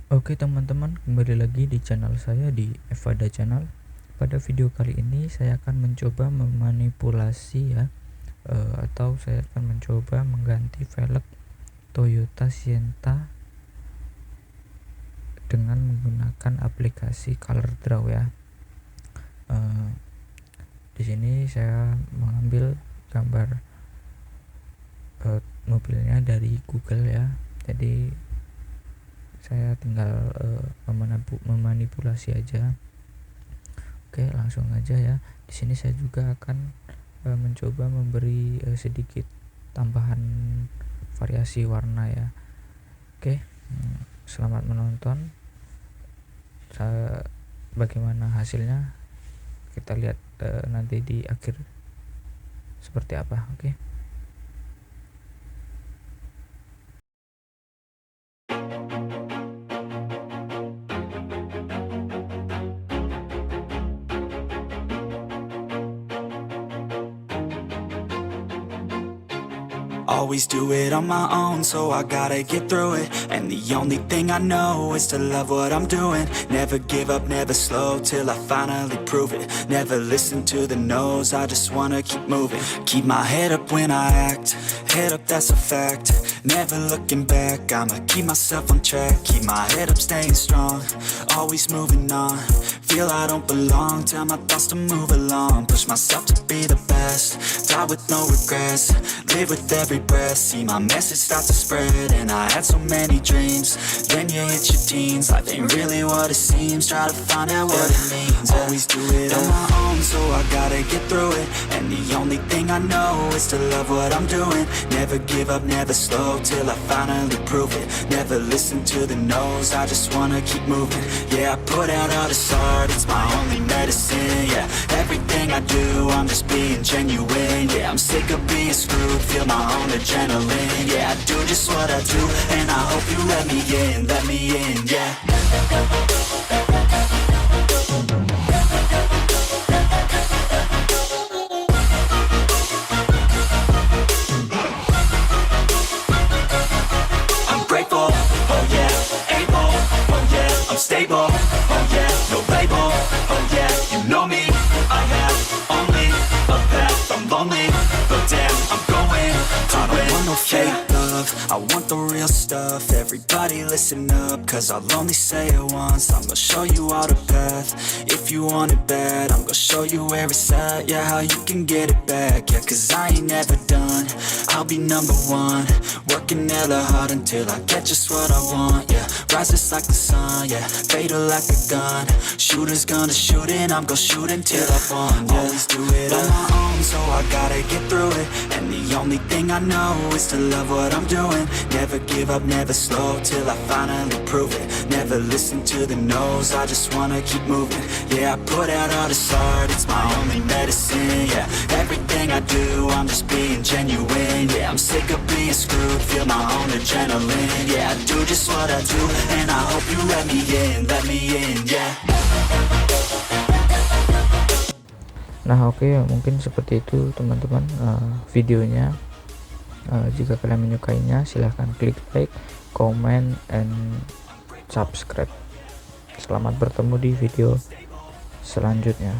Oke teman-teman, kembali lagi di channel saya di Evada Channel. Pada video kali ini saya akan mencoba memanipulasi atau saya akan mencoba mengganti velg Toyota Sienta dengan menggunakan aplikasi coreldraw ya. Di sini saya mengambil gambar mobilnya dari Google ya. Jadi saya tinggal memanipulasi aja. Oke, langsung aja ya. Di sini saya juga akan mencoba memberi sedikit tambahan variasi warna ya. Oke, selamat menonton. Bagaimana hasilnya kita lihat nanti di akhir seperti apa. Oke. Always do it on my own, so I gotta get through it. And the only thing I know is to love what I'm doing. Never give up, never slow, till I finally prove it. Never listen to the no's, I just wanna keep moving. Keep my head up when I act, head up, that's a fact. Never looking back, I'ma keep myself on track. Keep my head up, staying strong, always moving on. Feel I don't belong, tell my thoughts to move along. Push myself to be the best, die with no regrets. Live with every breath, see my message start to spread. And I had so many dreams, then you hit your teens. Life ain't really what it seems, try to find out what it means. Always do it on my own, so I gotta get through it. And the only thing I know is to love what I'm doing. Never give up, never slow, till I finally prove it. Never listen to the no's, I just wanna keep moving. Yeah, I put out all this art, it's my only medicine. Yeah, everything I do, I'm just being genuine. Yeah, I'm sick of being screwed, feel my own adrenaline. Yeah, I do just what I do, and I hope you let me in, yeah. I'm grateful, oh yeah, able, oh yeah, I'm stable, oh yeah, no label, oh yeah, you know me, I have only a path, I'm lonely, but damn, I'm going to I don't want no fake love, I want the real stuff. Everybody listen up, cause I'll only say it once. I'm gonna show you all the path, if you want it bad. I'm gonna show you where it's at, yeah, how you can get it back. Yeah, cause I ain't never done, I'll be number one. Working hella hard until I get just what I want, yeah. Rises like the sun, yeah, fatal like a gun. Shooter's gonna shoot and I'm gonna shoot until I won, yeah. Always do it on my own, so I gotta get through it. And the only thing I know is to love what I'm doing. Never give up, never slow, till I finally prove it. Never listen to the no's, I just wanna keep moving. Yeah, I put out all this art, it's my only medicine. Yeah, everything I do, I'm just being genuine. Yeah, I'm sick of being screwed, feel my own adrenaline. Yeah, I do just what I do, and I hope you let me in, yeah. Nah oke, mungkin seperti itu teman-teman videonya. Jika kalian menyukainya, silahkan klik like, comment, and subscribe. Selamat bertemu di video selanjutnya.